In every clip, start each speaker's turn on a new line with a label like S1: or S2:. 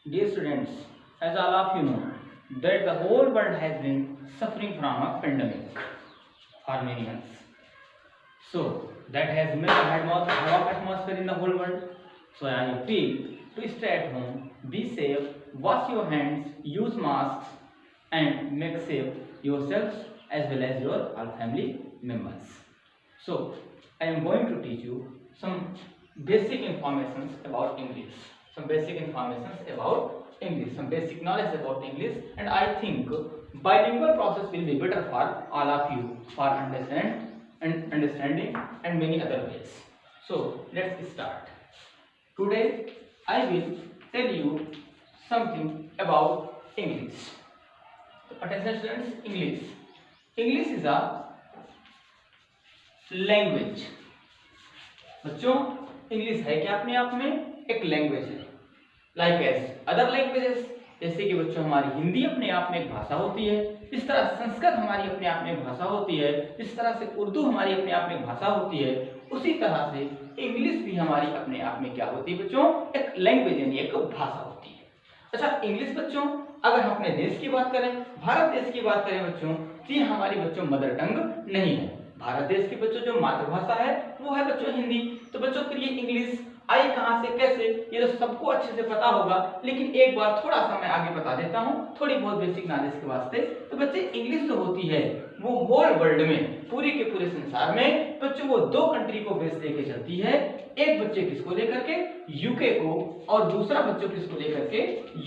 S1: Dear students, as all of you know, that the whole world has been suffering from a pandemic for many months. So that has made a havoc atmosphere in the whole world. So I appeal to stay at home, be safe, wash your hands, use masks, and make safe yourselves as well as your all family members. So I am going to teach you some basic informations about English. Some basic knowledge about English, and I think bilingual process will be better for all of you for understanding and many other ways. So let's start. Today I will tell you something about English. Attention students, English. English is a language. बच्चों English है क्या अपने आप में एक language है, like as other languages, जैसे कि बच्चों हमारी हिंदी अपने आप में एक भाषा होती है, इस तरह संस्कृत हमारी अपने आप में एक भाषा होती है, इस तरह से उर्दू हमारी अपने आप में एक भाषा होती है, उसी तरह से इंग्लिश भी हमारी अपने आप में क्या होती है बच्चों, एक लैंग्वेज यानी एक भाषा होती है। अच्छा, इंग्लिश बच्चों अगर हम अपने देश की बात करें, भारत देश की बात करें बच्चों, तो ये हमारी बच्चों मदर टंग नहीं है। भारत देश की बच्चों जो मातृभाषा है वो है बच्चों हिंदी। तो बच्चों फिर ये इंग्लिश आई कहाँ से, कैसे, ये तो सबको अच्छे से पता होगा, लेकिन एक बार थोड़ा सा मैं आगे बता देता हूँ थोड़ी बहुत बेसिक नॉलेज के वास्ते। तो बच्चे इंग्लिश जो होती है वो होल वर्ल्ड में, पूरे के पूरे संसार में बच्चों वो दो कंट्री को बेस लेके चलती है। एक बच्चे किसको लेकर के, यूके को, और दूसरा बच्चों किसको लेकर के,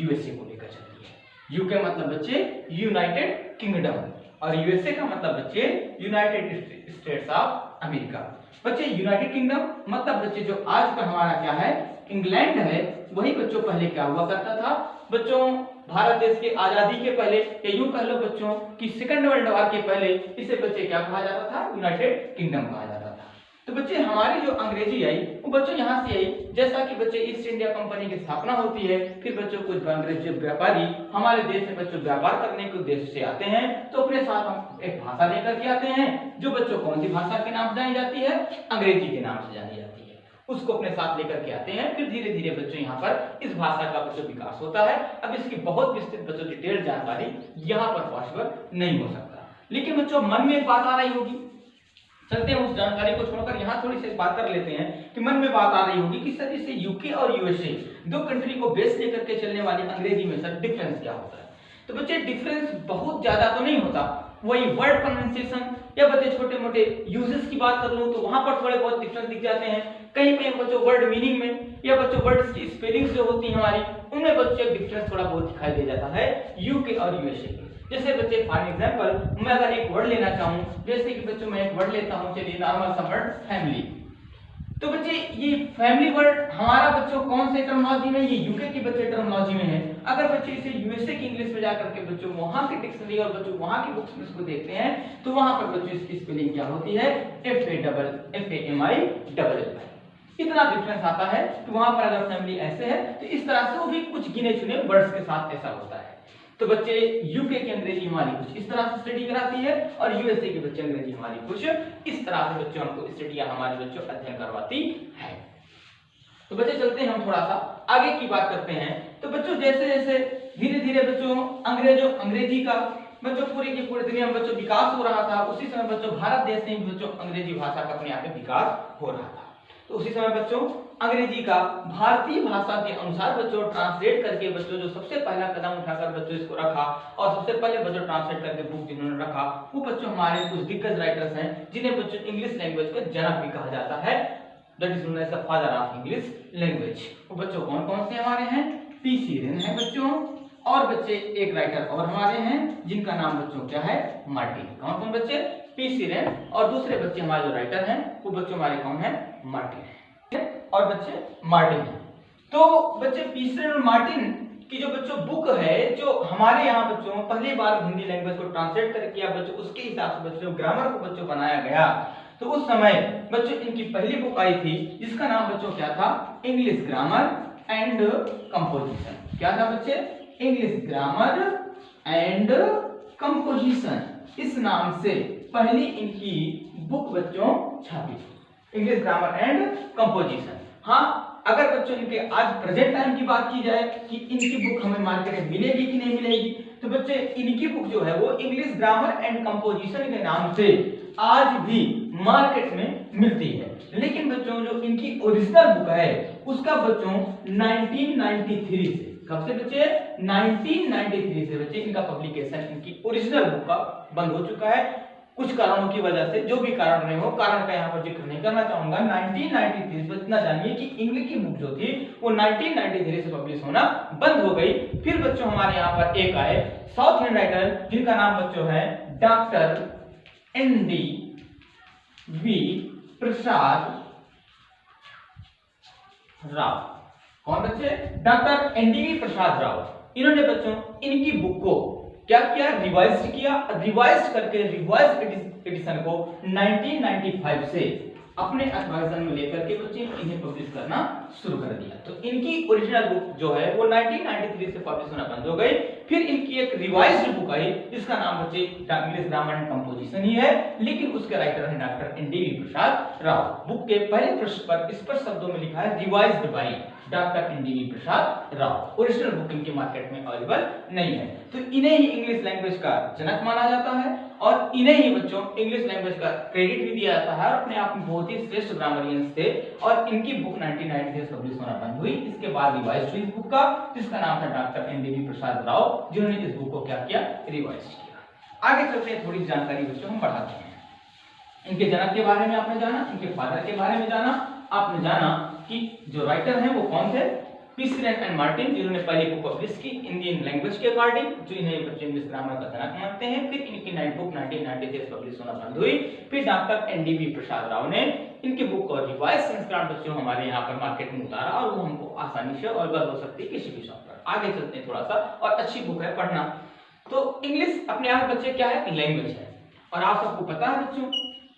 S1: यूएसए को लेकर चलती है। यूके मतलब बच्चे यूनाइटेड किंगडम, और यूएसए का मतलब बच्चे यूनाइटेड स्टेट्स ऑफ अमेरिका। बच्चे यूनाइटेड किंगडम मतलब बच्चे जो आज का हमारा क्या है, इंग्लैंड है, वही बच्चों पहले क्या हुआ करता था बच्चों, भारत देश के आजादी के पहले, या यूं कह लो बच्चों कि सेकंड वर्ल्ड वॉर के पहले इसे बच्चे क्या कहा जाता था, यूनाइटेड किंगडम कहा जाता था। तो बच्चे हमारी जो अंग्रेजी आई वो बच्चों यहाँ से आई, जैसा कि बच्चे ईस्ट इंडिया कंपनी की स्थापना होती है, फिर बच्चों कुछ अंग्रेजी व्यापारी हमारे देश में बच्चों व्यापार करने के उद्देश्य से आते हैं, तो अपने साथ हम एक भाषा लेकर के आते हैं, जो बच्चों कौन सी भाषा के नाम से जानी जाती है, अंग्रेजी के नाम से जानी जाती है, उसको अपने साथ लेकर के आते हैं। फिर धीरे धीरे बच्चों यहाँ पर इस भाषा का बच्चों विकास होता है। अब इसकी बहुत विस्तृत बच्चों डिटेल जानकारी यहाँ पर पॉसिबल नहीं हो सकता, लेकिन बच्चों मन में एक बात आ रही होगी, चलते हैं उस जानकारी को छोड़कर यहाँ थोड़ी सी बात कर लेते हैं कि मन में बात आ रही होगी कि सर जैसे यूके और यूएसए दो कंट्री को बेस लेकर के चलने वाली अंग्रेजी में सर डिफरेंस क्या होता है। तो बच्चे डिफरेंस बहुत ज्यादा तो नहीं होता, वही वर्ड प्रोनाउंसिएशन या बच्चे छोटे मोटे यूजेस की बात कर लूं तो वहां पर थोड़े बहुत डिफरेंस दिख जाते हैं। कहीं कहीं बच्चों वर्ड मीनिंग में या बच्चों वर्ड्स की स्पेलिंग्स जो होती है हमारी, उनमें बच्चों एक डिफरेंस थोड़ा बहुत दिखाई दे जाता है यूके और यूएसए। जैसे बच्चे फॉर एग्जांपल मैं अगर एक वर्ड लेना चाहूं, जैसे कि बच्चों मैं एक वर्ड लेता हूं, चलिए नॉर्मल सा वर्ड फैमिली। तो बच्चे ये फैमिली वर्ड हमारा बच्चों कौन से टर्मिनोलॉजी में, ये यूके की बच्चे टर्मिनोलॉजी में है। अगर बच्चे इसे यूएसए की इंग्लिश में जाकर के बच्चों वहां की डिक्शनरी और बच्चों वहां की बुक्स में इसको देखते हैं, तो वहां पर बच्चों इसकी स्पेलिंग क्या होती है, FAMI. इतना डिफरेंस आता है कि वहां पर अगर फैमिली ऐसे है तो इस तरह से वो भी कुछ गिने चुने वर्ड्स के साथ ऐसा होता है। तो बच्चे यूके की अंग्रेजी हमारी कुछ इस तरह से स्टडी कराती है, और यूएसए के बच्चे अंग्रेजी हमारी कुछ इस तरह से बच्चों हमको स्टडी या हमारे बच्चों अध्ययन करवाती है। तो बच्चे चलते हैं हम थोड़ा सा आगे की बात करते हैं। तो बच्चों जैसे जैसे धीरे धीरे बच्चों अंग्रेजी का बच्चों पूरी की पूरी दुनिया में बच्चों विकास हो रहा था, उसी समय बच्चों भारत देश में बच्चों अंग्रेजी भाषा का अपने आप में विकास हो रहा था। तो उसी समय बच्चों अंग्रेजी का भारतीय भाषा के अनुसार बच्चों ट्रांसलेट करके बच्चों जो सबसे पहला कदम उठाकर बच्चों इसको रखा, और सबसे पहले बच्चों ट्रांसलेट करके बुक जिन्होंने रखा वो बच्चों हमारे कुछ दिग्गज राइटर्स हैं, जिन्हें बच्चों इंग्लिश लैंग्वेज का जनक भी कहा जाता है, that is known as the father of English language. वो बच्चों कौन कौन से हमारे हैं, पीसी रेन है बच्चों, और बच्चे एक राइटर और हमारे हैं जिनका नाम बच्चों क्या है, मार्टिन। कौन कौन बच्चे, पीसी रेन, और दूसरे बच्चे हमारे जो राइटर हैं वो बच्चों हमारे कौन है, मार्टिन है, और बच्चे मार्टिन है। तो बच्चे पीसी रेन और मार्टिन की जो बच्चों बुक है, जो हमारे यहाँ बच्चों पहली बार हिंदी लैंग्वेज को ट्रांसलेट कर किया बच्चों, उसके हिसाब से बच्चों ग्रामर को बच्चों बनाया गया। तो उस समय बच्चों इनकी पहली बुक आई थी जिसका नाम बच्चों क्या था, इंग्लिश ग्रामर एंड कंपोजिशन। क्या था बच्चे, इंग्लिश ग्रामर एंड कंपोजिशन, इस नाम से पहली इनकी बुक बच्चों छापी, इंग्लिश ग्रामर एंड कंपोजिशन। हाँ, अगर बच्चों इनके आज प्रेजेंट टाइम की बात की जाए कि इनकी बुक हमें मार्केट में मिलेगी कि नहीं मिलेगी, तो बच्चे इनकी बुक जो है वो इंग्लिश ग्रामर एंड कंपोजिशन के नाम से आज भी मार्केट में मिलती है। लेकिन बच्चों जो इनकी ओरिजिनल बुक है उसका बच्चों 1993 से, कब से बच्चे 1993 से बच्चे इनका पब्लिकेशन इनकी ओरिजिनल बुक का बंद हो चुका है। कुछ कारणों की वजह से, जो भी कारण रहे हो, कारण का यहाँ पर जिक्र नहीं करना चाहूंगा। 1993 से इतना जानिए कि इंग्लिश की बुक जो थी वो 1993 से पब्लिश होना बंद हो गई। फिर बच्चों हमारे यहाँ पर एक आए साउथ इंडियन राइटर जिनका नाम बच्चों है डॉक्टर NDV प्रसाद राव। कौन बच्चे? Doctor NDV Prasad Rao. इन्होंने बच्चों इनकी बुक को क्या किया? रिवाइज किया। रिवाइज करके रिवाइज एडिशन को 1995 से अपने एडवाइजर में लेकर के बच्चे इन्हें पब्लिश करना शुरू कर दिया। तो इनकी ओरिजिनल बुक जो है वो 1993 से पब्लिश होना बंद हो गई। फिर इनकी एक रिवाइज्ड बुक आई जिसका नाम बच्चे इंग्लिश ग्रामर एंड कंपोजिशन ही है, लेकिन उसके राइटर हैं doctor NDV Prasad Rao. Book के पहले पृष्ठ पर स्पष्ट शब्दों में लिखा है revised by doctor NDV Prasad Rao. Original book इनके मार्केट में अवेलेबल नहीं है। तो इन्हें ही इंग्लिश लैंग्वेज का जनक माना जाता है और इन्हें ही बच्चों इंग्लिश लैंग्वेज का क्रेडिट भी दिया जाता है और अपने आप में बहुत ही श्रेष्ठ ग्रामरियंस थे। और इनकी बुक 1993 से पब्लिश होना बंद हुई। इसके बाद रिवाइज हुई इस बुक का, जिसका नाम था डॉक्टर NDV प्रसाद राव, जिन्होंने इस बुक को क्या किया? रिवाइज किया। आगे चलते हैं, थोड़ी जानकारी बच्चों हम बढ़ाते हैं। इनके जनक के बारे में आपने जाना, इनके फादर के बारे में जाना, आपने जाना कि जो राइटर हैं वो कौन थे? पीसरेन एंड मार्टिन, जिन्होंने पहली बुक पब्लिश की इंडियन लैंग्वेज के अकॉर्डिंग, जो इन्हें बच्चे इंग्लिश ग्रामर का जनक मानते हैं। फिर इनकी नई बुक 1993 से पब्लिश होना बंद हुई। फिर डॉक्टर NDV प्रसाद राव ने इनकी बुक को रिवाइज संस्करण बच्चों हमारे यहाँ पर मार्केट में उतारा और वो हमको आसानी से अवेलेबल हो सकती है किसी भी शॉप पर। आगे चलते हैं थोड़ा सा, और अच्छी बुक है, पढ़ना। तो इंग्लिश अपने आप बच्चे क्या है? लैंग्वेज है। और आप सबको पता है बच्चों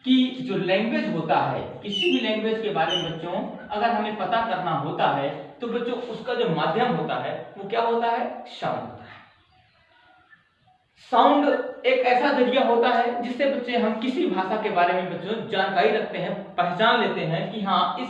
S1: कि जो लैंग्वेज होता है, किसी भी लैंग्वेज के बारे में बच्चों अगर हमें पता करना होता है तो बच्चों उसका जो माध्यम होता है वो क्या होता है? साउंड होता है। साउंड एक ऐसा जरिया होता है जिससे बच्चे हम किसी भाषा के बारे में बच्चों जानकारी रखते हैं, पहचान लेते हैं कि हाँ, इस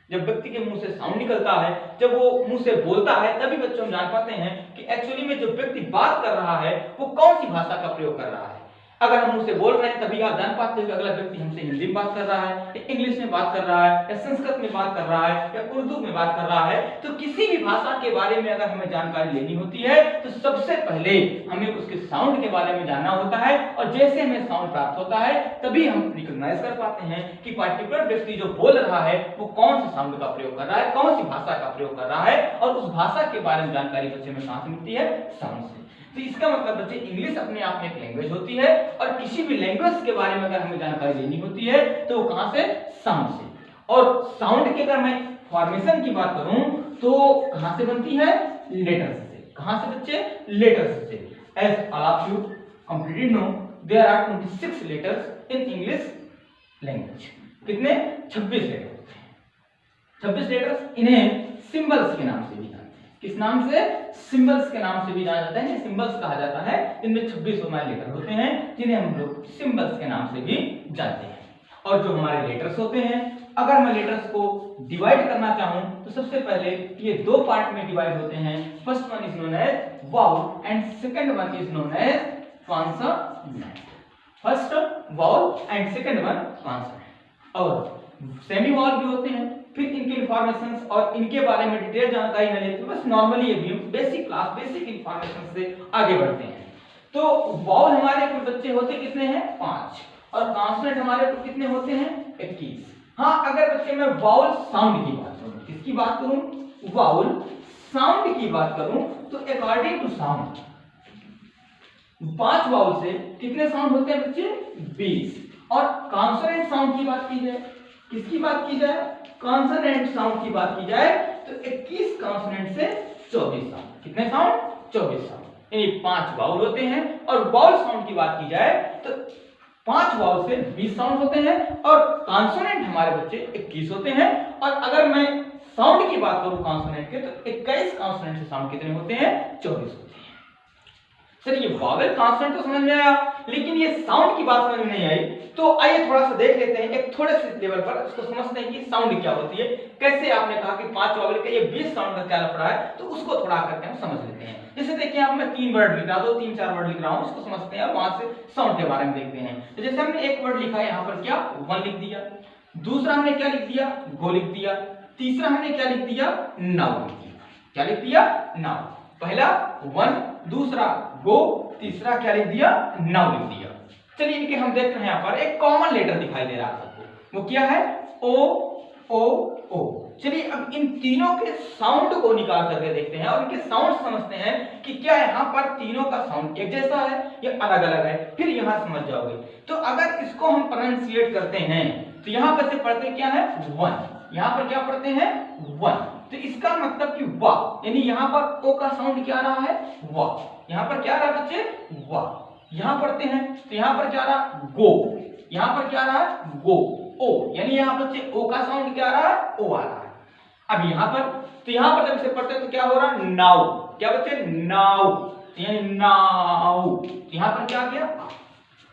S1: जब व्यक्ति के मुंह से साउंड निकलता है, जब वो मुंह से बोलता है, तभी बच्चों हम जान पाते हैं कि एक्चुअली में जो व्यक्ति बात कर रहा है वो कौन सी भाषा का प्रयोग कर रहा है। अगर हम मुंह से बोल रहे हैं तभी आप जान पाते हैं कि अगला व्यक्ति हमसे हिंदी में बात कर रहा है, या इंग्लिश में बात कर रहा है, या संस्कृत में बात कर रहा है, या उर्दू में बात कर रहा है। तो किसी भी भाषा के बारे में अगर हमें जानकारी लेनी होती है तो सबसे पहले हमें उसके साउंड के बारे में जानना होता है। और जैसे हमें साउंड प्राप्त होता है तभी हम रिकॉग्नाइज कर पाते हैं कि पर्टिकुलर व्यक्ति जो बोल रहा है वो कौन से साउंड का प्रयोग कर रहा है, कौन सी भाषा का प्रयोग कर रहा है, और उस भाषा के बारे में जानकारी बच्चे में कहां से मिलती है? साउंड से। तो इसका मतलब बच्चे इंग्लिश अपने आप में एक लैंग्वेज होती है और किसी भी लैंग्वेज के बारे में अगर हमें जानकारी लेनी होती है तो वो कहां से? साउंड से। और साउंड की अगर मैं फॉर्मेशन की बात करूं तो कहां से बनती है? लेटर्स से। कहां से बच्चे? लेटर्स से। As all of you completely know there are 26 letters in English language. कितने? 26 लेटर होते हैं। 26 लेटर्स। इन्हें सिंबल्स के नाम से भी जानते हैं। किस नाम से? सिंबल्स के नाम से भी जाना जाता है। इन्हें सिंबल्स कहा जाता है। इनमें 26 हमारे लेटर होते हैं जिन्हें हम लोग सिंबल्स के नाम से भी जानते हैं। और जो हमारे लेटर्स होते हैं, अगर मैं लेटर्स को डिवाइड करना चाहूं तो सबसे पहले ये दो पार्ट में डिवाइड होते हैं। First one is known as vowel and second one is known as consonant. First vowel and second one consonant. और सेमी वाउल भी होते हैं। फिर इनके इंफॉर्मेशंस और इनके बारे में डिटेल जानकारी न लेते बस नॉर्मली अभी हम बेसिक क्लास बेसिक इंफॉर्मेशन से आगे बढ़ते हैं। तो वाउल हमारे कुल बच्चे होते कितने हैं? 5। और कॉन्सोनेंट हमारे कुल कितने होते हैं? 21। हाँ, अगर बच्चे मैं वाउल साउंड की बात करूं, किसकी बात करूं? वाउल साउंड की बात करूं तो अकॉर्डिंग टू साउंड 5 वाउल से कितने साउंड होते हैं बच्चे? 20। और कॉन्सोनेंट साउंड की बात की जाए, किसकी बात की जाए? कॉन्सोनेंट साउंड की बात की जाए तो 21 कॉन्सोनेंट से 24 साउंड। कितने साउंड? 24 साउंड। यानी 5 वाउल होते हैं। और वाउल साउंड की बात की जाए तो 5 वाउल से 20 साउंड होते हैं और कॉन्सोनेंट हमारे बच्चे 21 होते हैं। और अगर मैं साउंड की बात करूं कॉन्सोनेंट के तो 21 कॉन्सोनेंट से साउंड कितने होते हैं? 24 होते हैं। चलिए वावेल कॉन्सोनेंट तो समझ में आया। लेकिन ये साउंड की बात समझ में नहीं आई, तो आइए थोड़ा सा देख लेते हैं एक थोड़े से लेवल पर, उसको समझते हैं कि साउंड क्या होती है, कैसे आपने कहा कि 5 वॉवेल का ये 20 साउंड का क्या लफड़ा है, तो उसको थोड़ा करके हम समझ लेते हैं। जैसे देखिए आप, मैं 3 वर्ड लिख रहा हूं, 3-4 वर्ड लिख रहा हूं, इसको समझते हैं और वहां से साउंड के बारे में देखते हैं। तो जैसे हमने एक वर्ड लिखा है यहाँ पर, क्या 1 लिख दिया, दूसरा हमने क्या लिख दिया, गो लिख दिया, तीसरा हमने क्या लिख दिया, नाउ लिख दिया। क्या लिख दिया, नाउ। पहला 1, दूसरा गो, तीसरा क्या लिख दिया, नाउ लिख दिया। चलिए इनके हम देख रहे हैं यहाँ पर एक कॉमन लेटर दिखाई दे रहा है आपको, वो क्या है, ओ ओ ओ। चलिए अब इन तीनों के साउंड को निकाल करके देखते हैं और इनके साउंड समझते हैं कि क्या यहाँ पर तीनों का साउंड एक जैसा है या अलग अलग है, फिर यहाँ समझ जाओगे। तो अगर इसको हम प्रोनाउंसिएट करते हैं तो यहाँ पर से पढ़ते क्या है, 1, यहाँ पर क्या पढ़ते हैं, 1। तो इसका मतलब कि वाह, यानी यहाँ पर ओ का साउंड क्या रहा है, वाह। यहाँ पर क्या रहा बच्चे, वाह। यहाँ पढ़ते हैं तो यहाँ पर क्या रहा, गो, यहाँ पर क्या रहा है, गो, ओ, यानी यहाँ बच्चे ओ का साउंड क्या रहा है, ओ आ रहा है। अब यहाँ पर, तो यहाँ पर जब इसे पढ़ते हैं तो क्या हो रहा है, नाउ। क्या बच्चे, नाउ, यानी नाउ। यहाँ पर क्या गया,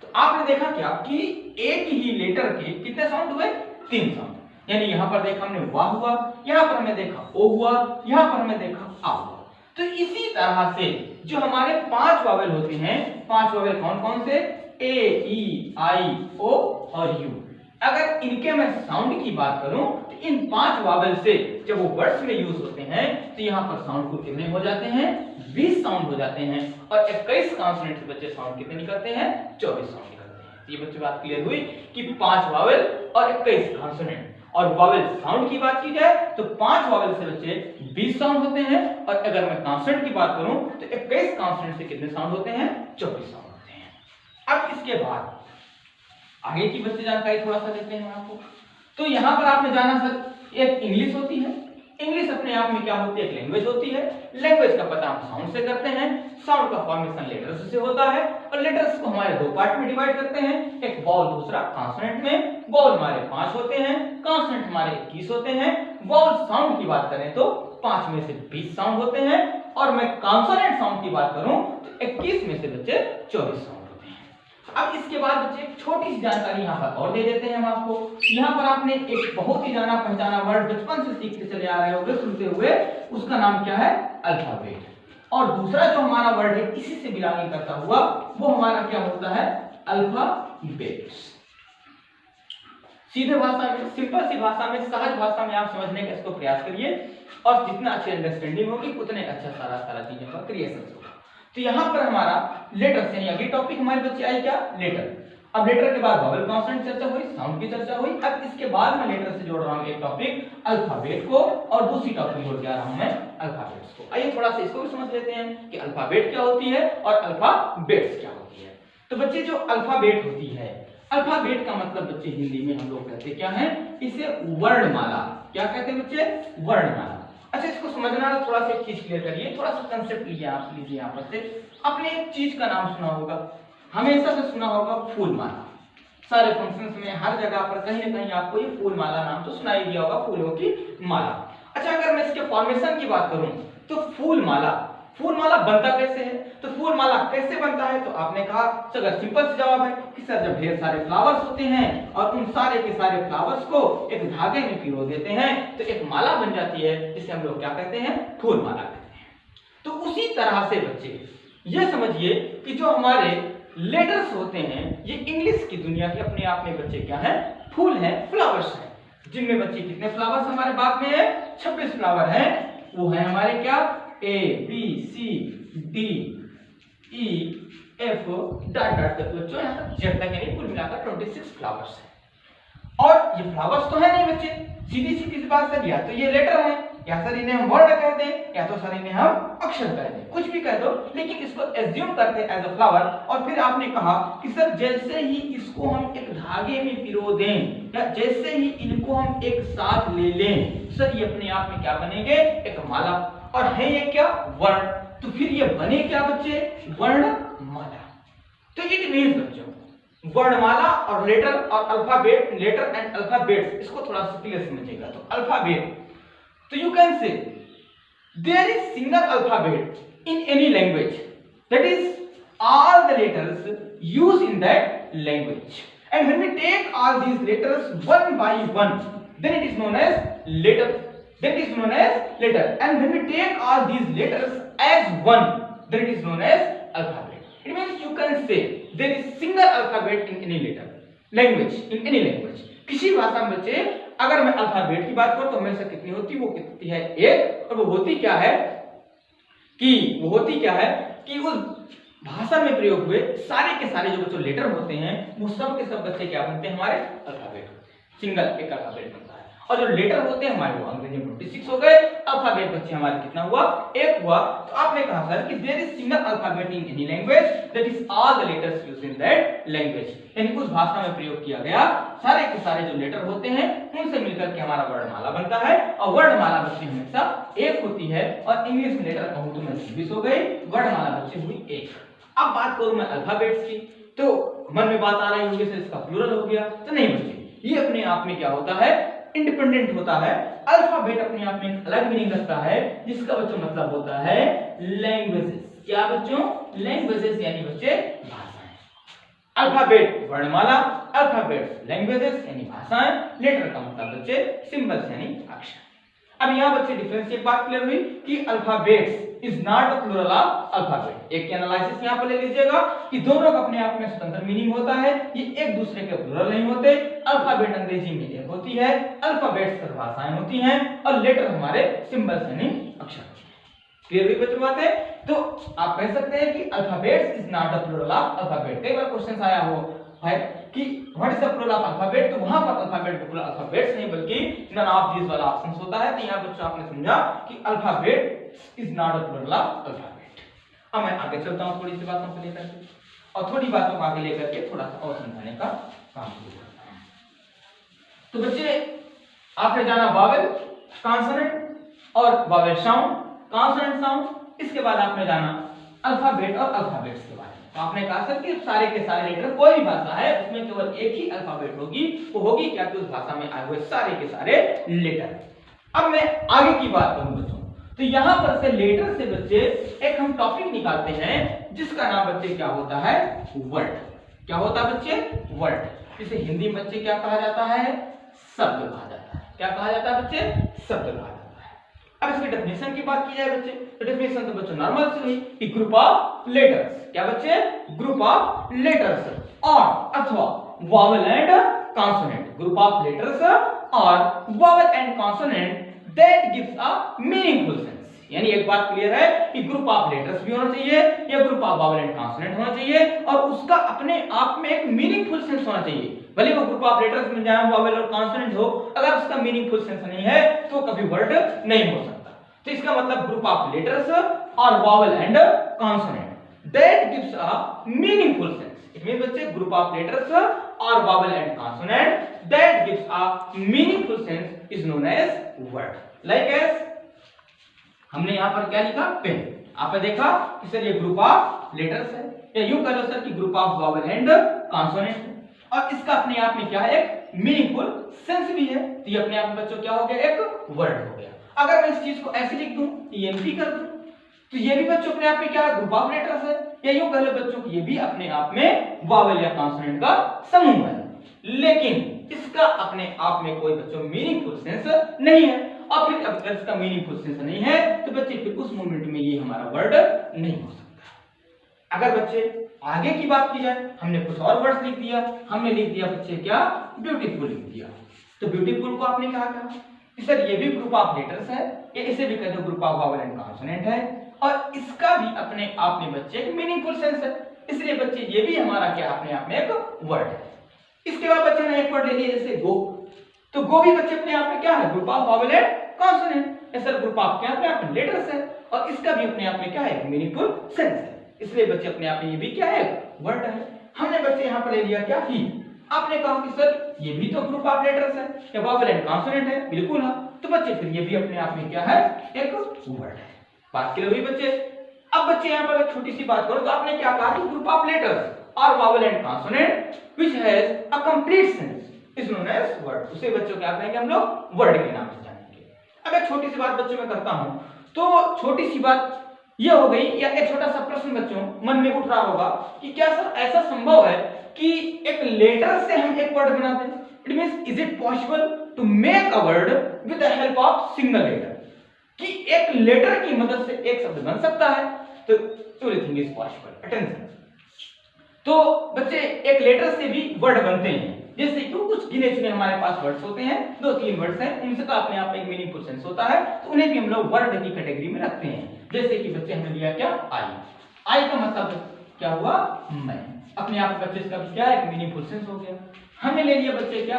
S1: तो आपने देखा क्या कि एक ही लेटर के कितने साउंड हुए, 3 साउंड। यानी यहाँ पर देखा हमने वाह हुआ, यहाँ पर हमने देखा ओ हुआ, यहाँ पर हमने देखा आ हुआ। तो इसी तरह से जो हमारे 5 वॉवेल होते हैं, 5 वॉवेल कौन कौन से, ए ई आई ओ और यू। अगर इनके मैं साउंड की बात करूं तो इन 5 वॉवेल से जब वो वर्ड्स में यूज होते हैं तो यहाँ पर साउंड को कितने हो जाते हैं, 20 साउंड हो जाते हैं। और 21 कॉन्सोनेंट से बच्चे साउंड कितने निकलते हैं, 24 साउंड निकलते हैं। ये बच्चे बात क्लियर हुई कि 5 वॉवेल और 21 कॉन्सोनेंट। और वॉवेल साउंड की बात की जाए तो 5 वॉवेल से बच्चे 20 साउंड होते हैं, और अगर मैं कॉन्सोनेंट की बात करूं तो 21 कॉन्सोनेंट से कितने साउंड होते हैं, 24 साउंड होते हैं। अब इसके बाद आगे की बच्चे जानकारी थोड़ा सा देते हैं आपको। तो यहाँ पर आपने जाना सर, एक इंग्लिश होती है, इंग्लिश अपने आप में क्या होती है, एक लैंग्वेज होती है। लैंग्वेज का पता हम साउंड से करते हैं, साउंड का फॉर्मेशन लेटर्स से होता है, और लेटर्स को हमारे 2 पार्ट में डिवाइड करते हैं, एक वॉवल दूसरा कॉन्सोनेंट में। वॉवल हमारे 5 होते हैं, कॉन्सोनेंट हमारे 21 होते हैं। वॉवल साउंड की बात करें तो 5 में से 20 साउंड होते हैं, और मैं कॉन्सोनेंट साउंड की बात करूं तो 21 में से बच्चे 24 साउंड। अब इसके बाद बच्चे एक छोटी सी जानकारी यहाँ पर और दे देते हैं हम आपको। यहाँ पर आपने एक बहुत ही जाना पहचाना वर्ड बचपन से सीखते चले आ रहे होंगे, सुनते हुए, उसका नाम क्या है, अल्फाबेट। और दूसरा जो हमारा वर्ड है इसी से बिलोंगिंग करता हुआ, वो हमारा क्या होता है, अल्फाबेट। सीधे भाषा में, सिंपल सी भाषा में, सहज भाषा में आप समझने का इसको प्रयास करिए, और जितना अच्छी अंडरस्टैंडिंग होगी उतने अच्छा सारा चीजों का क्रिएशन होगा। तो यहाँ पर हमारा लेटर से अगली टॉपिक हमारे बच्चे आई क्या, लेटर। अब लेटर के बाद वॉवेल कॉन्सोनेंट चर्चा हुई, साउंड की चर्चा हुई। अब इसके बाद मैं लेटर से जोड़ रहा हूँ एक टॉपिक अल्फाबेट को, और दूसरी टॉपिक जोड़ के आ रहा हूँ मैं अल्फाबेट्स को। आइए थोड़ा सा इसको भी समझ लेते हैं कि अल्फाबेट क्या होती है और अल्फाबेट्स क्या होती है। तो बच्चे जो अल्फाबेट होती है, अल्फाबेट का मतलब बच्चे हिंदी में हम लोग कहते क्या है, इसे वर्णमाला। क्या कहते हैं बच्चे, वर्णमाला। अच्छा, इसको समझना है थोड़ा सा एक चीज क्लियर करिए, थोड़ा सा कंसेप्ट लीजिए आप, लीजिए यहाँ पर से। आपने एक चीज का नाम सुना होगा, हमेशा से सुना होगा, फूलमाला। सारे फंक्शंस में हर जगह पर कहीं ना कहीं आपको ये फूलमाला नाम तो सुनाई दिया होगा, फूलों की माला। अच्छा, अगर मैं इसके फॉर्मेशन की बात करूं तो फूलमाला बनता कैसे है, तो फूलमाला कैसे बनता है, तो आपने कहा सर सिंपल सा जवाब है कि सर जब ढेर सारे फ्लावर्स होते हैं और उन सारे के सारे फ्लावर्स को एक धागे में पिरो देते हैं तो एक माला बन जाती है, जिसे हम लोग क्या कहते हैं, फूलमाला कहते हैं। तो उसी तरह से बच्चे ये समझिए कि जो हमारे लेटर्स होते हैं ये इंग्लिश की दुनिया के अपने आप में बच्चे क्या है, फूल है, फ्लावर्स है, जिनमें बच्चे कितने फ्लावर्स हमारे बाग में है, 26 फ्लावर है। वो है हमारे क्या, A B C D E F dot dot तक बच्चों यहाँ तक जेड तक, यानी कुल मिलाकर 26 फ्लावर्स है। और ये फ्लावर्स तो है नहीं बच्चे, सीधी सीधी सी बात सर, या तो ये लेटर है, या सर इन्हें हम वर्ड कह दें, या तो सर इन्हें हम अक्षर कह दें, कुछ भी कह दो, लेकिन इसको एज्यूम करते हैं एज अ फ्लावर। और फिर आपने कहा कि सर जैसे ही इसको हम एक धागे में पिरो दें, या जैसे ही इनको हम एक साथ ले लें, सर ये अपने आप में क्या बनेंगे, एक माला। और है ये क्या, वर्ण। तो फिर ये बने क्या बच्चे, वर्णमाला। तो इट मींस बच्चों वर्णमाला और लेटर और अल्फाबेट, लेटर एंड अल्फाबेट्स, इसको थोड़ा सा क्लियर समझिएगा। तो अल्फाबेट, तो you can say there is single alphabet in any language, that is all the letters used in that language. And when we take all these letters one by one, then it is known as letter. That is known as letter. And when we take all these letters as one, then it is known as alphabet. It means you can say there is single alphabet in any letter language, in any language. किसी भाषा में बच्चे अगर मैं alphabet की बात करूं तो हमेशा कितनी होती है, वो कितनी है एक, और वो होती क्या है कि उस भाषा में प्रयोग हुए सारे के सारे जो लेटर होते हैं वो सब के सब बच्चे क्या बनते हैं, हमारे अल्फाबेट, सिंगल एक अल्फाबेट बनता है। और जो लेटर होते हैं हमारे वो अंग्रेजी में 26 हो गए, अल्फाबेट बच्चे हमारे कितना हुआ, एक हुआ। तो आपने कहा सर कि there is single alphabet in any language, that is all the letters used in that language, यानी उस भाषा में प्रयोग किया गया सारे के सारे जो लेटर होते हैं उनसे मिलकर के हमारा वर्णमाला बनता है। और वर्णमाला बच्चे हमेशा एक होती है, और इंग्लिश में लेटर कहूं तो मैं 26 हो गई, वर्णमाला बच्चे हुई एक। अब बात करूं मैं अल्फाबेट्स की, तो मन में बात आ रही होगी सर इसका प्लूरल हो गया, तो नहीं बच्चे, ये अपने आप में क्या होता है, इंडिपेंडेंट होता है। अल्फाबेट अपने आप में एक अलग मीनिंग रखता है, जिसका बच्चों मतलब होता है लैंग्वेजेस। क्या बच्चों, लैंग्वेजेस यानी बच्चे भाषाएं। अल्फाबेट वर्णमाला, अल्फाबेट लैंग्वेजेस यानी भाषाएं, लेटर का मतलब बच्चे सिंबल्स यानी अक्षर। अब यहाँ बच्चे डिफरेंस एक बात क्लियर हुई कि alphabets is not a plural of alphabet. एक एनालिसिस यहाँ पर ले लीजिएगा कि दोनों का अपने आप में स्वतंत्र मीनिंग होता है, ये एक दूसरे के प्लूरल नहीं होते। अल्फाबेट अंग्रेजी में एक होती है, अल्फाबेट्स भाषाएं होती हैं, और लेटर हमारे सिंबल्स यानी अक्षर। क्लियर हुई बच्चों बात है? तो आप कह सकते हैं कि alphabets is not a plural of alphabet. कई बार क्वेश्चन आया हो है कि what is the plural of alphabet, तो वहां पर अल्फाबेट को प्लूरल अल्फाबेट्स नहीं बल्कि नन ऑफ दिस वाला ऑप्शंस होता है। तो यहां बच्चों आपने समझा कि alphabet is not a plural of alphabet. अब मैं आगे चलता हूं थोड़ी सी बातों को लेकर के, और थोड़ी बातों को आगे लेकर के थोड़ा सा और समझाने का काम करता हूं। तो बच्चे आपने जाना वावेल, कॉन्सोनेंट और वावेल साउंड, कॉन्सोनेंट साउंड, इसके बाद आपने जाना अल्फाबेट और अल्फाबेट्स के बारे में। तो आपने कहा सर कि सारे के सारे लेटर, कोई भी भाषा है उसमें केवल एक ही अल्फाबेट होगी, वो होगी क्या कि उस भाषा में आए हुए सारे के सारे लेटर। अब मैं आगे की बात करूं बच्चों, तो यहां पर से लेटर से बच्चे एक हम टॉपिक निकालते हैं जिसका नाम बच्चे क्या होता है, वर्ड। क्या होता है बच्चे, वर्ड। इसे हिंदी में बच्चे क्या कहा जाता है, शब्द कहा जाता है। क्या कहा जाता है बच्चे, शब्द कहा जाता है। अब इसकी डेफिनेशन की बात की जाए बच्चे, तो डेफिनेशन तो बच्चों नॉर्मल से हुई कि ग्रुप ऑफ लेटर्स। क्या बच्चे, ग्रुप ऑफ लेटर्स और अथवा vowel and consonant, group of letters और vowel and consonant that gives a meaningful sense. यानी एक बात क्लियर है कि ग्रुप ऑफ लेटर्स भी होना चाहिए या group of vowel and consonant होना चाहिए, और उसका अपने आप में एक मीनिंगफुल सेंस होना चाहिए। भले वो ग्रुप ऑफ लेटर्स में जाए वॉवल और कॉन्सोनेंट हो, अगर उसका मीनिंगफुल सेंस नहीं है तो कभी वर्ड नहीं हो सकता। तो इसका मतलब ग्रुप ऑफ लेटर्स और vowel and consonant that gives a meaningful sense. It means बच्चे ग्रुप ऑफ लेटर्स और vowel and consonant that gives a meaningful sense is known as word. Like as हमने यहां पर क्या लिखा, पेन। आपने देखा कि सर ये ग्रुप ऑफ लेटर्स है, या यूं कह लो सर कि group of vowel and consonant है, और इसका अपने आप में क्या है, एक मीनिंगफुल सेंस भी है। तो ये अपने आप में बच्चों क्या हो गया, एक वर्ड हो गया। अगर मैं इस चीज को ऐसे लिख दूं, ईएनटी कर दूं, तो ये भी बच्चों अपने आप में क्या है, ग्रुप ऑफ लेटर्स है, या यूं कह लो बच्चों कि ये भी अपने आप में वॉवल या कॉन्सोनेंट का समूह है। लेकिन इसका अपने आप में कोई बच्चों मीनिंगफुल सेंस नहीं है, और फिर अगर इसका मीनिंगफुल सेंस नहीं है तो बच्चे फिर उस मोमेंट में ये हमारा वर्ड नहीं हो सकता। अगर बच्चे आगे की बात की जाए, हमने कुछ और वर्ड्स लिख दिया, हमने लिख दिया बच्चे क्या, ब्यूटीफुल लिख दिया। तो ब्यूटीफुल को आपने कहा क्या, सर ये भी ग्रुप ऑफ लेटर्स है, या इसे भी कहते हो group of vowel and consonant है, और इसका भी अपने आप में बच्चे एक मीनिंगफुल सेंस है, इसलिए बच्चे ये भी हमारा क्या अपने आप में एक वर्ड है। इसके बाद बच्चे ने एक वर्ड ले लिया जैसे गो, तो गो भी बच्चे अपने आप में क्या है, group of vowel and consonant. Sir group of क्या अपने आप में लेटर्स है, और इसका भी अपने आप में क्या है, मीनिंगफुल सेंस है, इसलिए बच्चे अपने आप में ये भी क्या है, वर्ड है। हमने बच्चे यहाँ पर ले लिया क्या, ही। आपने कहा कि सर ये भी तो ग्रुप ऑफ लेटर्स है या वॉवल एंड कॉन्सोनेंट है, बिल्कुल हाँ, तो बच्चे फिर ये भी अपने आप में क्या है, एक वर्ड है। बात क्लियर हुई बच्चे? अब बच्चे यहाँ पर छोटी सी बात करो, तो आपने क्या कहा कि ग्रुप ऑफ लेटर्स और vowel and consonant which has a complete sense is known as word. उसे बच्चों क्या कहेंगे हम लोग, वर्ड के नाम से जानेंगे। अब एक छोटी सी बात बच्चों में करता हूं, तो छोटी सी बात ये हो गई। या एक छोटा सा प्रश्न बच्चों मन में उठ रहा होगा कि क्या सर ऐसा संभव है कि एक लेटर से हम एक वर्ड बनाते हैं? It means is it possible to make a word with the help of single letter, कि एक लेटर की मदद से एक शब्द बन सकता है? तो एवरीथिंग इज पॉसिबल। अटेंशन। तो बच्चे एक लेटर से भी वर्ड बनते हैं, जैसे कि कुछ गिने चुने हमारे पास वर्ड्स होते हैं, 2-3 वर्ड्स हैं, उनसे तो अपने आप में एक मीनिंगफुल सेंस होता है, तो उन्हें भी हम लोग वर्ड की कैटेगरी में रखते हैं। जैसे कि बच्चे हमने लिया क्या, आई। आई का मतलब क्या हुआ, मैं। अपने आप बच्चे इसका क्या एक मीनिंगफुल सेंस हो गया। हमने ले लिया बच्चे क्या,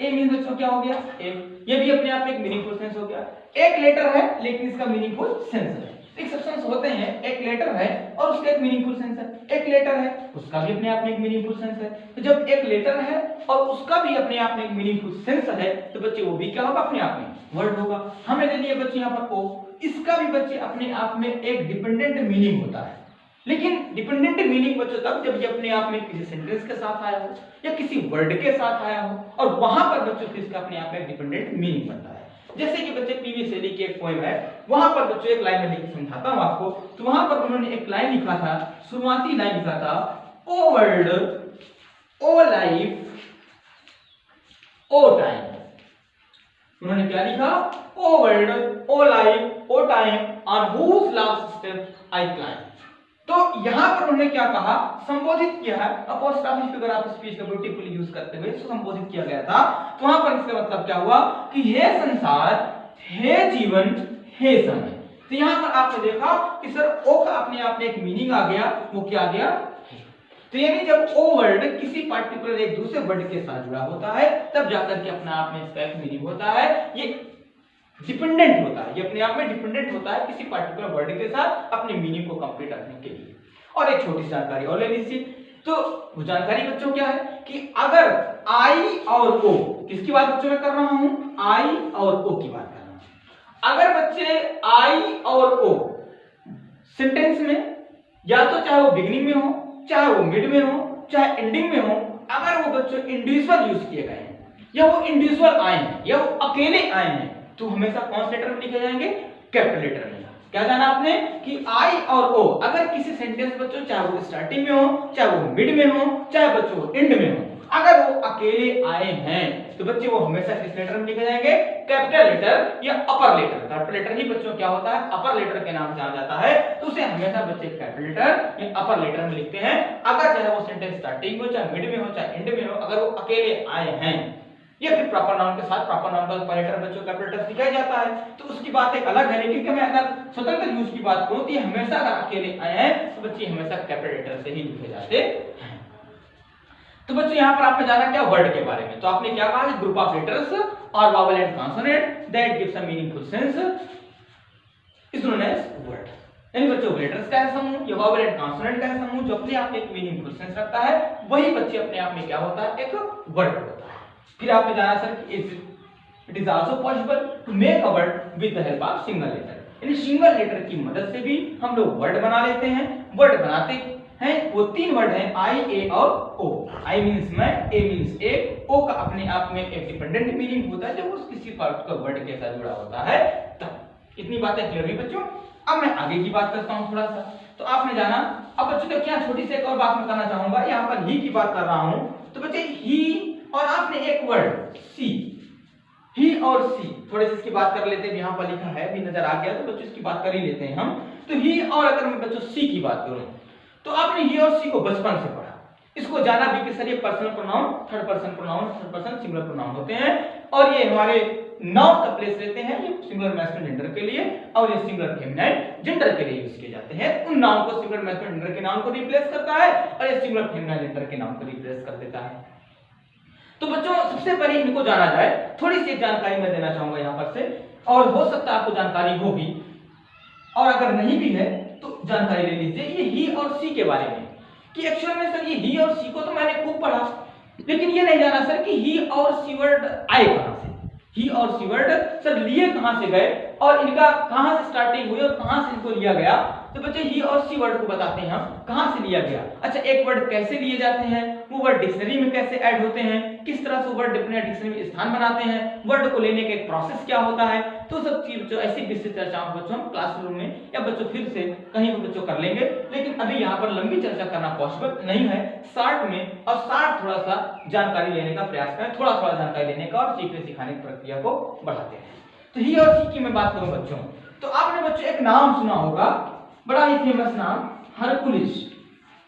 S1: ए मीन बच्चों क्या हो गया, एक। ये भी अपने आप में एक मीनिंगफुल सेंस हो गया। एक लेटर है लेकिन इसका मीनिंगफुल सेंस है। एक्सेप्शंस होते हैं, एक लेटर है और उसका एक मीनिंगफुल सेंस है, एक लेटर है उसका भी अपने आप में एक मीनिंगफुल सेंस है। तो जब एक लेटर है और उसका भी अपने आप में एक मीनिंगफुल सेंस है तो बच्चे वो भी क्या होगा, अपने आप में वर्ड होगा। हमने ले लिया बच्चे यहाँ पर ओ, इसका भी बच्चे अपने आप में एक डिपेंडेंट मीनिंग होता है, लेकिन डिपेंडेंट मीनिंग बच्चों तब जब ये अपने आप में किसी सेंटेंस के साथ आया हो या किसी वर्ड के साथ आया हो, और वहां पर बच्चों इसका अपने आप में एक डिपेंडेंट मीनिंग बनता है। जैसे कि बच्चे पीवी शैली की एक पोएम है, वहां पर बच्चों एक लाइन में लिख के समझाता हूं आपको। तो वहां पर उन्होंने एक लाइन लिखा था, शुरुआती लाइन लिखा था, O world O life O time. उन्होंने क्या लिखा, O world O life O time on whose last step I climb. तो यहां पर उन्होंने क्या कहा, संबोधित किया है, अपोस्ट्रोफी फिगर ऑफ स्पीच का ब्यूटीफुली यूज करते हुए इसको संबोधित किया गया था। तो वहां पर इसका मतलब क्या हुआ कि हे संसार, हे जीवन, हे समय। तो यहां पर आपने देखा कि सर ओ का अपने आप में एक मीनिंग आ गया, वो क्या आ गया, तो यानी जब ओ वर्ड किसी पार्टिकुलर एक दूसरे वर्ड के साथ जुड़ा होता है तब जाकर के अपने आप में इसका एक मीनिंग होता है। ये डिपेंडेंट होता है, ये अपने आप में डिपेंडेंट होता है किसी पार्टिकुलर वर्ड के साथ अपने मीनिंग को कंप्लीट रखने के लिए। और एक छोटी सी जानकारी और ले लीजिए। तो वो जानकारी बच्चों क्या है कि अगर आई और ओ, किसकी बात बच्चों मैं कर रहा हूं, आई और ओ की बात कर रहा हूं। अगर बच्चे आई और ओ सेंटेंस में या तो चाहे वो बिगिनिंग में हो, चाहे वो मिड में हो, चाहे एंडिंग में हो, अगर वो बच्चों इंडिविजुअल यूज किए गए हैं या वो इंडिविजुअल आए हैं या वो अकेले आए हैं, तो हमेशा कौन से लेटर में लिखे जाएंगे, कैपिटल लेटर में। क्या जाना आपने कि आई और ओ अगर किसी सेंटेंस बच्चों चाहे वो स्टार्टिंग में हो, चाहे वो मिड में हो, चाहे बच्चों वो एंड में हो, अगर वो अकेले आए हैं तो बच्चे वो हमेशा किस लेटर में लिखे जाएंगे, कैपिटल लेटर या अपर लेटर। कैपिटल लेटर ही बच्चों क्या होता है, अपर लेटर के नाम से जाना जाता है, तो उसे हमेशा बच्चे कैपिटल लेटर या अपर लेटर में लिखते हैं। अगर चाहे वो सेंटेंस स्टार्टिंग में हो, चाहे मिड में हो, चाहे एंड में हो, अगर वो अकेले आए हैं या फिर प्रॉपर नाउन के साथ प्रॉपर नाउन का लेटर बच्चों कैपिटल लेटर लिखा जाता है, तो उसकी बात एक अलग है। लेकिन मैं अगर स्वतंत्र यूज की बात करूं तो ये हमेशा अगर अकेले आए हैं तो बच्चे हमेशा कैपिटल लेटर से ही लिखे जाते हैं। तो बच्चों यहाँ पर आपने जाना क्या, वर्ड के बारे में। तो आपने क्या कहा, ग्रुप ऑफ लेटर्स और vowel and consonant that gives a meaningful sense is known as word. यानी बच्चों लेटर्स का है समूह या वावल एंड कॉन्सोनेंट का है समूह जो अपने आप में एक मीनिंगफुल सेंस रखता है, वही बच्चे अपने आप में क्या होता है, एक वर्ड होता है। फिर आपने जाना sir it is also possible to make a word with the help of single letter. यानी सिंगल लेटर की मदद से भी हम लोग वर्ड बना लेते हैं। वर्ड बनाते हैं वो 3 वर्ड हैं, आई, ए और ओ। आई मींस मैं, ए मींस एक, ओ का अपने आप में एक डिपेंडेंट मीनिंग होता है जब उस किसी पार्टिकुलर वर्ड के साथ जुड़ा होता है तब। इतनी बातें क्लियर हुई बच्चों। अब मैं आगे की बात करता हूं थोड़ा सा। तो आपने जाना, अब बच्चों तो क्या छोटी सी एक और बात मैं करना चाहूंगा, यहाँ पर ही की बात कर रहा हूं। तो बच्चे ही और आपने एक वर्ड सी, ही और सी, थोड़े से इसकी बात कर लेते हैं। यहाँ पर लिखा है भी नजर आ गया तो बच्चों इसकी बात कर ही लेते हैं हम। तो ही और अगर मैं बच्चों सी की बात करूं तो आपने ही और सी को बचपन से पढ़ा, इसको जाना भी कि सर ये personal pronoun, third person pronoun, third person singular pronoun होते हैं और ये हमारे नाउन का प्लेस लेते हैं। ये सिंगुलर मैस्कुलिन जेंडर के लिए और ये सिंगुलर फेमिनाइन जेंडर के लिए यूज किए जाते हैं। उन नाउन को सिंगुलर मैस्कुलिन जेंडर के नाउन को रिप्लेस करता है और ये सिंगुलर फेमिनाइन जेंडर के नाउन को रिप्लेस कर देता है। तो बच्चों सबसे पहले इनको जाना जाए, थोड़ी सी जानकारी मैं देना चाहूंगा यहाँ पर से, और हो सकता है आपको जानकारी होगी और अगर नहीं भी है तो जानकारी ले लीजिए ये ही और सी के बारे में कि एक्चुअल में सर ये ही और सी को तो मैंने खूब पढ़ा, लेकिन ये नहीं जाना सर कि ही और सी वर्ड आए कहां से, ही और सी वर्ड सर लिए कहां से गए और इनका कहां से स्टार्टिंग हुई और कहां से इनको लिया गया। तो बच्चे ही और सी वर्ड को बताते हैं हम कहां से लिया गया। अच्छा, एक वर्ड कैसे लिए जाते हैं, वो वर्ड डिक्शनरी में कैसे ऐड होते हैं, किस तरह से वर्ड अपने डिक्शनरी में स्थान बनाते हैं, वर्ड को लेने का एक प्रोसेस क्या होता है, तो सब चीज जो ऐसी विस्तृत चर्चाओं को बच्चों हम क्लासरूम में या बच्चों फिर से कहीं भी बच्चों कर लेंगे, लेकिन अभी यहाँ पर लंबी चर्चा करना पॉसिबल नहीं है। शॉर्ट में और शॉर्ट थोड़ा सा जानकारी लेने का प्रयास करें, थोड़ा थोड़ा जानकारी लेने का और सीखने सिखाने की प्रक्रिया को बढ़ाते हैं। तो ही और सी की मैं बात करूं बच्चों, तो आपने बच्चों एक नाम सुना होगा, बड़ा ही फेमस नाम, हरकुलिस।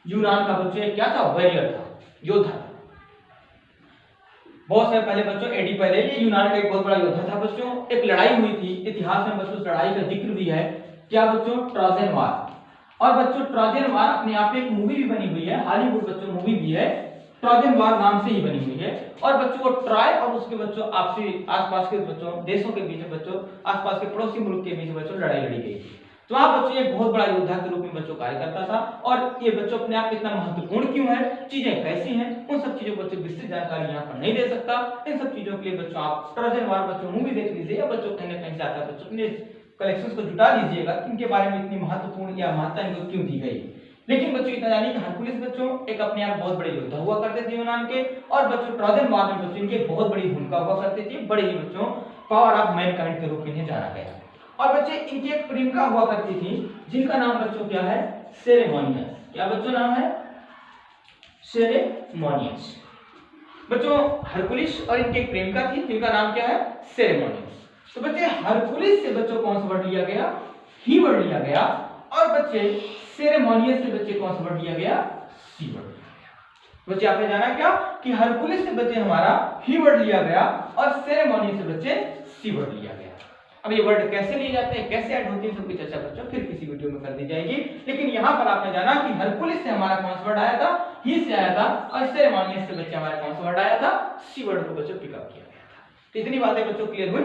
S1: यूनान का बच्चों एक क्या था, वॉरियर था, योद्धा था। बहुत समय पहले बच्चों एडी पहले ये यूनान का एक बहुत बड़ा योद्धा था बच्चों। एक लड़ाई हुई थी, इतिहास में बच्चों उस लड़ाई का जिक्र भी है, क्या बच्चों, ट्रोजन वार। और बच्चों ट्रोजन वार अपने आप में एक मूवी भी बनी हुई है, हॉलीवुड बच्चों मूवी भी है, ट्रोजन वार नाम से ही बनी हुई है। और बच्चों को ट्रॉय और उसके बच्चों आपसी आसपास के बच्चों देशों के बीच बच्चों आसपास के पड़ोसी मुल्क के बीच बच्चों लड़ाई लड़ी गई थी। तो वहां बच्चों एक बहुत बड़ा योद्धा के रूप में बच्चों कार्य करता था। और ये बच्चों अपने आप इतना महत्वपूर्ण क्यों है, चीजें कैसी हैं, उन सब चीजों बच्चों विस्तृत जानकारी यहाँ पर नहीं दे सकता। इन सब चीजों के लिए बच्चों आप ट्रोजन वार बच्चों मूवी देख लीजिए, या बच्चों कहीं ना कहीं जाकर बच्चों अपने कलेक्शंस को जुटा लीजिएगा, इनके बारे में इतनी महत्वपूर्ण या महत्ता इनको क्यों दी गई। लेकिन बच्चों इतना जानिए कि हरकुलिस बच्चों एक अपने आप बहुत बड़े योद्धा हुआ करते थे यूनान के। और बच्चों ट्रोजन वार में बच्चों इनकी बहुत बड़ी भूमिका हुआ करती थी, बड़े ही बच्चों पावर ऑफ मैनकाइंड के रूप में इन्हें जाना गया। और बच्चे इनकी एक प्रेमिका हुआ करती थी जिनका नाम बच्चों क्या है, सेरेमोनियस। क्या बच्चों नाम है, सेरेमोनियस। बच्चों हरकुलिस और इनकी एक प्रेमिका थी जिनका नाम क्या है, सेरेमोनियस। तो बच्चे हरकुलिस से बच्चों कौन सा वर्ड लिया गया, ही वर्ड लिया गया। और बच्चे सेरेमोनियस से बच्चे कौन सा वर्ड लिया गया, सी वर्ड। बच्चे आपने जाना क्या कि हरकुलिस से बच्चे हमारा ही वर्ड लिया गया और सेरेमोनियस से बच्चे सी वर्ड लिया गया। अब ये वर्ड कैसे लिए जाते हैं, कैसे ऐड होती है, सबकी चर्चा बच्चों फिर किसी वीडियो में कर दी जाएगी। लेकिन यहाँ पर आपने जाना कि हरकुलिस से हमारा कौन सा वर्ड आया था, ही से आया था। और सेरेमोनियस से बच्चे हमारा कौन सा वर्ड आया था, सी वर्ड को बच्चों पिकअप किया गया था। तो इतनी बातें बच्चों क्लियर हुई।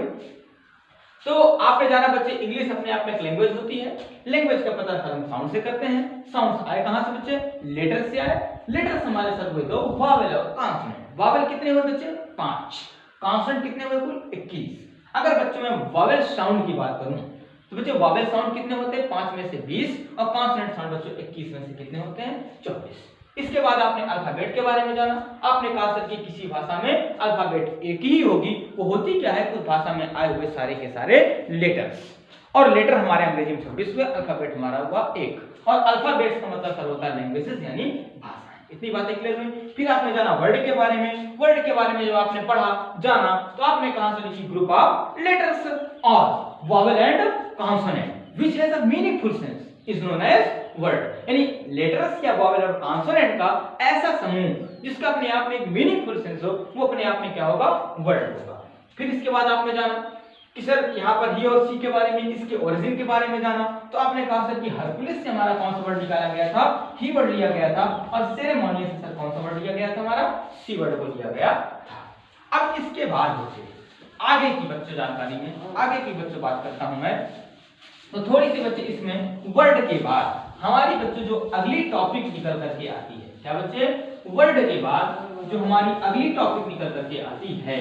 S1: तो आपने जाना बच्चे इंग्लिश अपने आप में एक लैंग्वेज होती है। लैंग्वेज का पता हम साउंड से करते हैं। साउंड्स आए कहां से बच्चे, लेटर से आए। लेटर्स हमारे साथ हुए दो, वावेल और कॉन्सोनेंट। वावेल कितने हुए बच्चे, 5। कॉन्सोनेंट कितने हुए, कुल 21। अगर बच्चों मैं वावेल साउंड की बात करूं तो बच्चे वावेल साउंड कितने होते हैं, 5 में से 20। और कॉन्सोनेंट साउंड बच्चों 21 में से कितने होते हैं, 24। इसके बाद आपने अल्फाबेट के बारे में जाना। आपने कहा सर कि किसी भाषा में अल्फाबेट एक ही होगी, वो होती क्या है, उस भाषा में आए हुए सारे के सारे लेटर्स। और लेटर हमारे अंग्रेजी में 26 हुए, अल्फाबेट हमारा हुआ 1। और अल्फाबेट्स का मतलब सर होता है लैंग्वेजेस यानी भाषाएं। इतनी बातें क्लियर हुई। फिर आपने जाना वर्ड के बारे में। वर्ड के बारे में जब आपने पढ़ा जाना तो आपने कहा सर कि ग्रुप ऑफ लेटर्स और vowel and consonant which has a meaningful sense is known as word. यानी लेटर्स या वॉवेल और कॉन्सोनेंट का ऐसा समूह जिसका अपने आप में एक मीनिंगफुल सेंस हो, वो अपने आप में क्या होगा, वर्ड होगा। फिर इसके बाद आपने जाना कि सर यहाँ पर ही और सी के बारे में, इसके ओरिजिन के बारे में जाना। तो आपने कहा सर कि हरकुलिस से हमारा कौन सा वर्ड निकाला गया था, ही वर्ड लिया गया था। और सेरेमोनियस से सर कौन सा वर्ड लिया गया था, हमारा सी वर्ड को लिया गया था। अब इसके बाद बच्चे आगे की बच्चों जानकारी में आगे की बच्चों बात करता हूं मैं। तो थोड़ी सी बच्चे इसमें वर्ड के बाद हमारी बच्चों जो अगली टॉपिक निकल करके आती है, क्या बच्चे, वर्ड के बाद जो हमारी अगली टॉपिक निकल करके आती है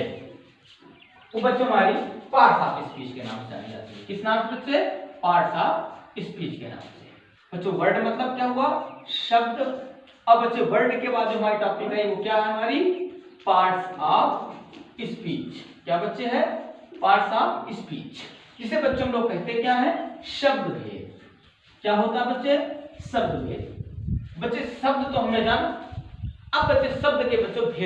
S1: वो बच्चों हमारी पार्ट्स ऑफ स्पीच के नाम से जानी जाती है। किस नाम से बच्चे, पार्ट्स ऑफ स्पीच के नाम से। बच्चों वर्ड मतलब क्या हुआ, शब्द। अब बच्चे वर्ड के बाद जो हमारी टॉपिक है वो क्या है, हमारी पार्ट्स ऑफ स्पीच। क्या बच्चे है, पार्ट्स ऑफ स्पीच, जिसे बच्चों हम लोग कहते क्या है, शब्द भेद। क्या होता है बच्चे, शब्द भेद। बच्चे शब्द तो हमने जाना, अब बच्चे शब्द के बच्चों भेद